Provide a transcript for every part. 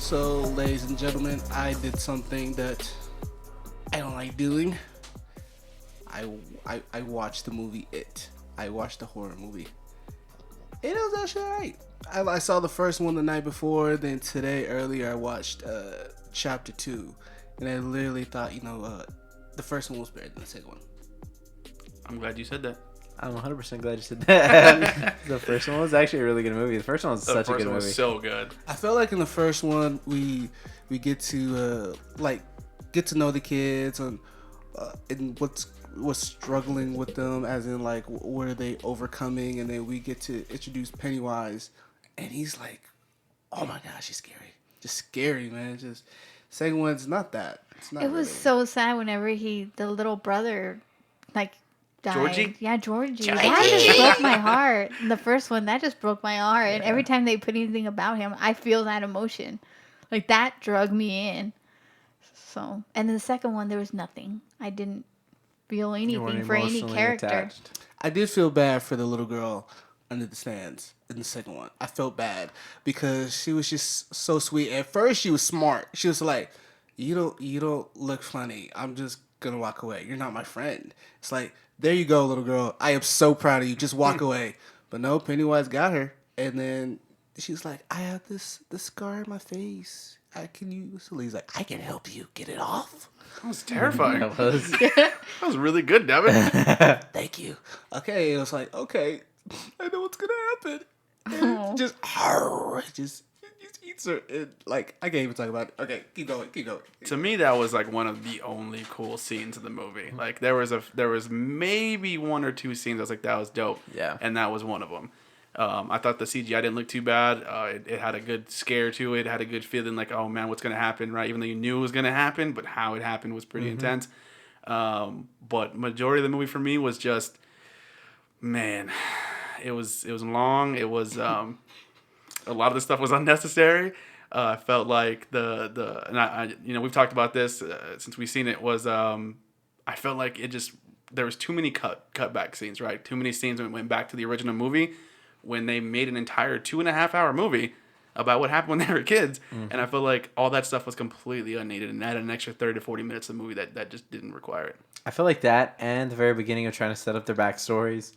So, ladies and gentlemen, I did something that I don't like doing. I watched the movie It. I watched the horror movie. It was actually alright. I saw the first one the night before. Then today, earlier, I watched chapter 2. And I literally thought, the first one was better than the second one. I'm glad you said that. I'm 100% glad you said that. The first one was actually a really good movie. The first one was such a good movie. The first one was so good. I felt like in the first one we get to get to know the kids and what's struggling with them, as in like what are they overcoming, and then we get to introduce Pennywise, and he's like, oh my gosh, he's scary, just scary, man. Just second one's not that. It's not. It was really. so sad whenever the little brother, like, died. Georgie? Yeah, Georgie. That just broke my heart. The first one, that just broke my heart. And every time they put anything about him, I feel that emotion. Like, that drug me in. So, and then the second one, there was nothing. I didn't feel anything for any character. Attached. I did feel bad for the little girl under the stands in the second one. I felt bad because she was just so sweet. At first, she was smart. She was like, "You don't look funny. I'm just gonna walk away. You're not my friend." It's like, there you go, little girl. I am so proud of you. Just walk away. But no, Pennywise got her, and then she's like, "I have this scar in my face. I can use." So he's like, "I can help you get it off." That was terrifying. That was. That was really good, Devin. Thank you. Okay, and it was like, okay, I know what's gonna happen. And it just eats her. Like, I can't even talk about it. Okay, keep going. To me, that was like one of the only cool scenes of the movie. Like there was maybe one or two scenes I was like, that was dope. Yeah. And that was one of them. I thought the CGI didn't look too bad. It had a good scare to it. It had a good feeling like, oh man, what's gonna happen, right? Even though you knew it was gonna happen, but how it happened was pretty intense. But majority of the movie for me was just, man, it was long. It was a lot of the stuff was unnecessary. I felt like and I we've talked about this since we've seen it. Was I felt like there was too many cutback scenes, right? Too many scenes when it went back to the original movie when they made an entire 2.5-hour movie about what happened when they were kids. And I feel like all that stuff was completely unneeded and added an extra 30 to 40 minutes to the movie that just didn't require it. I feel like that and the very beginning of trying to set up their backstories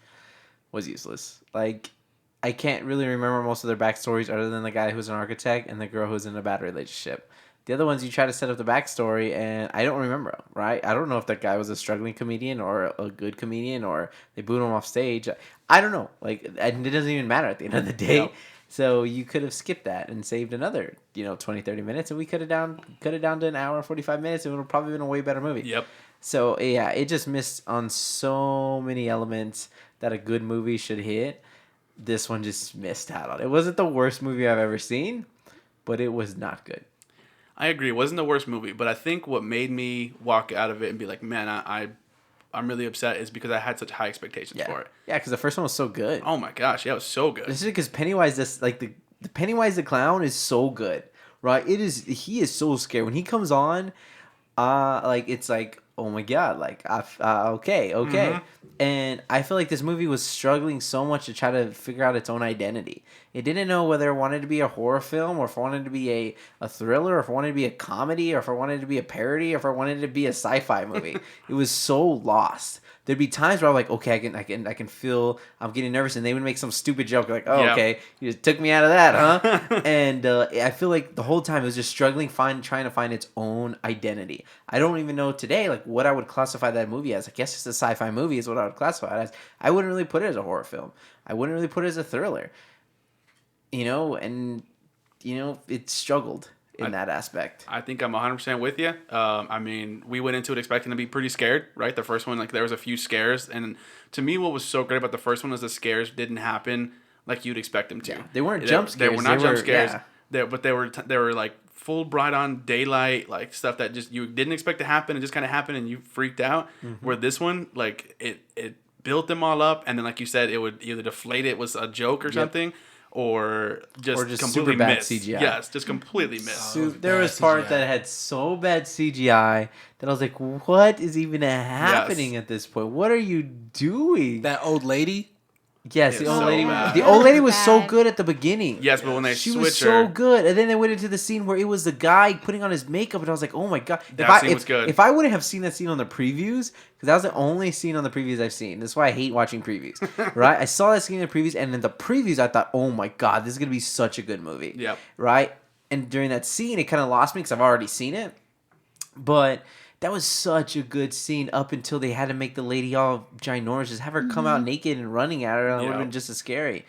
was useless. Like, I can't really remember most of their backstories other than the guy who's an architect and the girl who's in a bad relationship. The other ones, you try to set up the backstory, and I don't remember them, right? I don't know if that guy was a struggling comedian or a good comedian or they booed him off stage. I don't know. Like, and it doesn't even matter at the end of the day. Yep. So you could have skipped that and saved another, 20, 30 minutes, and we cut it down to an hour and 45 minutes, and it would have probably been a way better movie. Yep. So, yeah, it just missed on so many elements that a good movie should hit. This one just missed out on. It wasn't the worst movie I've ever seen, but it was not good. I agree. It wasn't the worst movie, but I think what made me walk out of it and be like, man, I'm really upset is because I had such high expectations for it. Yeah, because the first one was so good. Oh my gosh, yeah, it was so good. This is because Pennywise, the Pennywise the clown is so good, right? He is so scary when he comes on. It's like, oh my god, like okay. And I feel like this movie was struggling so much to try to figure out its own identity. It didn't know whether it wanted to be a horror film, or if it wanted to be a thriller, or if it wanted to be a comedy, or if it wanted to be a parody, or if it wanted to be a sci-fi movie. It was so lost. There'd be times where I'm like, okay, I can feel I'm getting nervous, and they would make some stupid joke like, oh, okay, you just took me out of that, huh? And I feel like the whole time it was just struggling, trying to find its own identity. I don't even know today like what I would classify that movie as. I guess it's a sci-fi movie is what I would classify it as. I wouldn't really put it as a horror film. I wouldn't really put it as a thriller. It struggled in that aspect. I think I'm 100% with you. I mean, we went into it expecting to be pretty scared, right? The first one, like, there was a few scares. And to me, what was so great about the first one is the scares didn't happen like you'd expect them to. Yeah, they weren't jump scares. They were not jump scares. Yeah. But they were like full bright on daylight, like stuff that just you didn't expect to happen. It just kind of happened and you freaked out. Where this one, like, it built them all up. And then, like you said, it would either deflate it was a joke or something. Or just completely super bad missed. CGI. Yes, just completely missed. There was part that had so bad CGI that I was like, what is even happening at this point? What are you doing? That old lady. Yes, It's the old so lady. bad. The old lady was so Bad. good at the beginning. Yes, but when they She switch was her, so good, and then they went into the scene where it was the guy putting on his makeup, and I was like, "Oh my god!" That scene was good. If I wouldn't have seen that scene on the previews, because that was the only scene on the previews I've seen. That's why I hate watching previews. Right? I saw that scene in the previews, and in the previews, I thought, "Oh my god, this is gonna be such a good movie." Yep. Right? And during that scene, it kind of lost me because I've already seen it, but. That was such a good scene up until they had to make the lady all ginormous. Just have her come out naked and running at her. It would have Yep. been just as scary.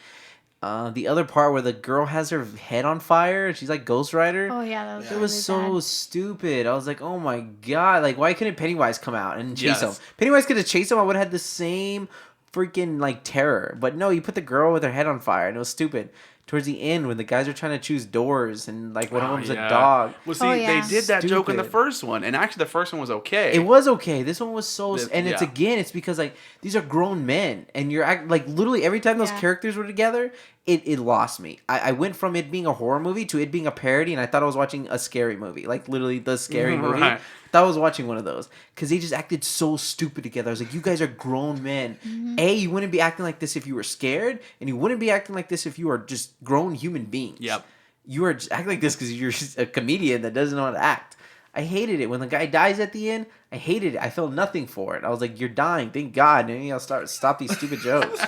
The other part where the girl has her head on fire, she's like Ghost Rider. Oh yeah, that was It really was so bad. stupid. I was like, oh my god. Like, why couldn't Pennywise come out and chase Yes. him? Pennywise could have chased him. I would have had the same freaking, like, terror. But no, you put the girl with her head on fire, and it was stupid. Towards the end, when the guys are trying to choose doors, and, like, one of them's a dog. Well, see, Oh, they yeah. did that joke in the Stupid. first one, and actually the first one was okay. It was okay. This one was so, This- and it's yeah. again, it's because like these are grown men, and you're like literally every time those Yeah. characters were together, it lost me. I went from it being a horror movie to it being a parody, and I thought I was watching a scary movie, like literally the scary movie. Right. I thought I was watching one of those because they just acted so stupid together. I was like, you guys are grown men. A, you wouldn't be acting like this if you were scared, and you wouldn't be acting like this if you are just grown human beings. Yep. You are just acting like this because you're just a comedian that doesn't know how to act. I hated it when the guy dies at the end. I hated it. I felt nothing for it. I was like, "You're dying, thank God." And I'll stop these stupid jokes.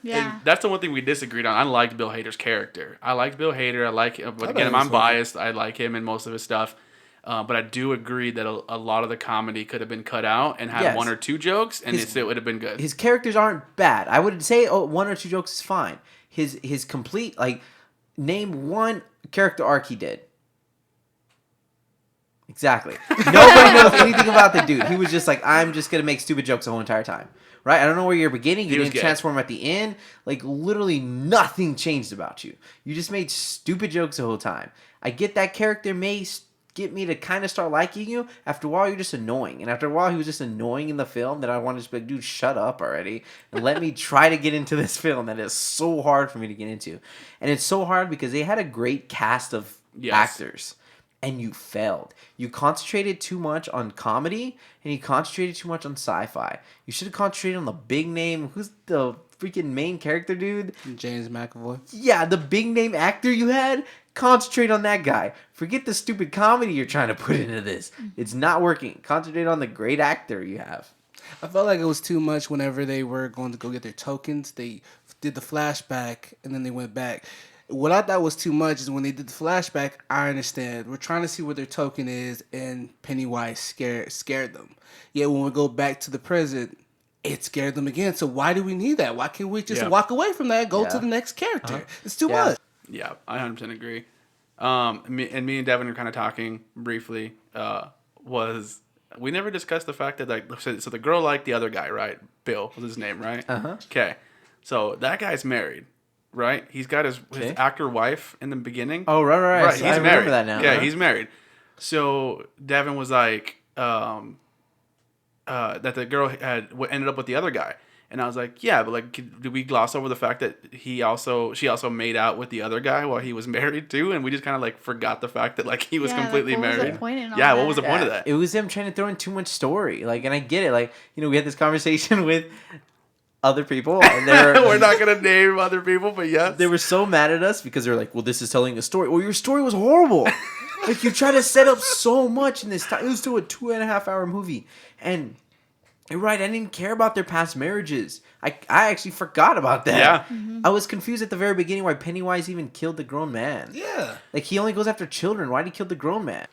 Yeah. And that's the one thing we disagreed on. I liked Bill Hader's character. I liked Bill Hader. I like, but thought again, he was I'm funny. biased. I like him and most of his stuff. But I do agree that a lot of the comedy could have been cut out and had Yes. one or two jokes, and His- it would have been good. His characters aren't bad. I would say one or two jokes is fine. His complete like name one character arc he did. Exactly. Nobody knows anything about the dude. He was just like, I'm just gonna make stupid jokes the whole entire time. Right? I don't know where you're beginning. You He was didn't good. transform at the end. Like literally nothing changed about you. You just made stupid jokes the whole time. I get that character may get me to kind of start liking you. After a while, you're just annoying. And after a while, he was just annoying in the film that I wanted to just be like, dude, shut up already. And let me try to get into this film that is so hard for me to get into. And it's so hard because they had a great cast of Yes. actors. And you failed. You concentrated too much on comedy, and you concentrated too much on sci-fi. You should have concentrated on the big name. Who's the freaking main character, dude? James McAvoy. Yeah, the big name actor you had. Concentrate on that guy. Forget the stupid comedy you're trying to put into this. It's not working. Concentrate on the great actor you have. I felt like it was too much whenever they were going to go get their tokens. They did the flashback and then they went back. What I thought was too much is when they did the flashback, I understand. We're trying to see what their token is, and Pennywise scared them. Yet when we go back to the present, it scared them again. So why do we need that? Why can't we just Yeah. walk away from that and go Yeah. to the next character? It's too Yeah. much. Yeah, I 100% agree. Me and Devin were kind of talking briefly. Was we never discussed the fact that like so the girl liked the other guy, right? Bill was his name, right? Okay, so that guy's married, right? He's got his Okay. actor wife in the beginning. Oh, right. Right, So he's I married. remember that now. Yeah, he's married. So Devin was like, that the girl ended up with the other guy, and I was like, yeah, but like, did we gloss over the fact that she also made out with the other guy while he was married too, and we just kind of like forgot the fact that like he was Yeah, like, completely what was the married. point in all Yeah, what that? was the point of that? It was them trying to throw in too much story. Like, and I get it. Like, you know, we had this conversation with other people, and We're not gonna name other people, but yes, they were so mad at us because they're like, well, this is telling a story. Well, your story was horrible. Like, you try to set up so much in this time. It was still a 2.5-hour movie. And you're right, I didn't care about their past marriages. I actually forgot about that. Yeah. I was confused at the very beginning why Pennywise even killed the grown man. Yeah. Like, he only goes after children. Why did he kill the grown man?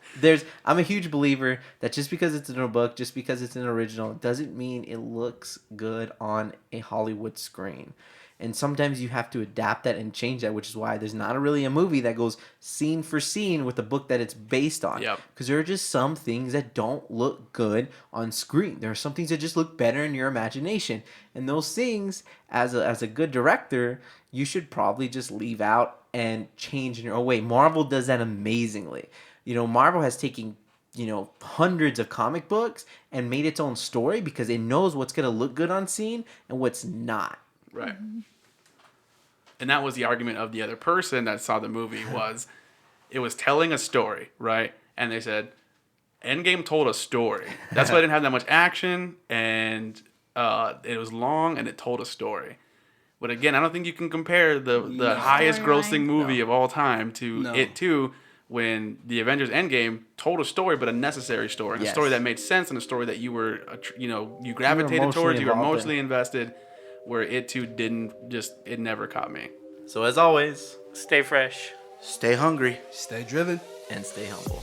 I'm a huge believer that just because it's in a book, just because it's an original, doesn't mean it looks good on a Hollywood screen. And sometimes you have to adapt that and change that, which is why there's not really a movie that goes scene for scene with the book that it's based on. Yep. Because there are just some things that don't look good on screen. There are some things that just look better in your imagination. And those things, as a good director, you should probably just leave out and change in your own way. Marvel does that amazingly. You know, Marvel has taken, you know, hundreds of comic books and made its own story because it knows what's going to look good on scene and what's not. Right. And that was the argument of the other person that saw the movie was it was telling a story, right? And they said Endgame told a story. That's why it didn't have that much action and it was long and it told a story. But again, I don't think you can compare the highest grossing movie of all time to It 2, when the Avengers Endgame told a story, but a necessary story. A story that made sense and a story that you were, you gravitated towards, you were emotionally invested, where It 2 it never caught me. So as always, Stay fresh. Stay hungry. Stay driven. and stay humble.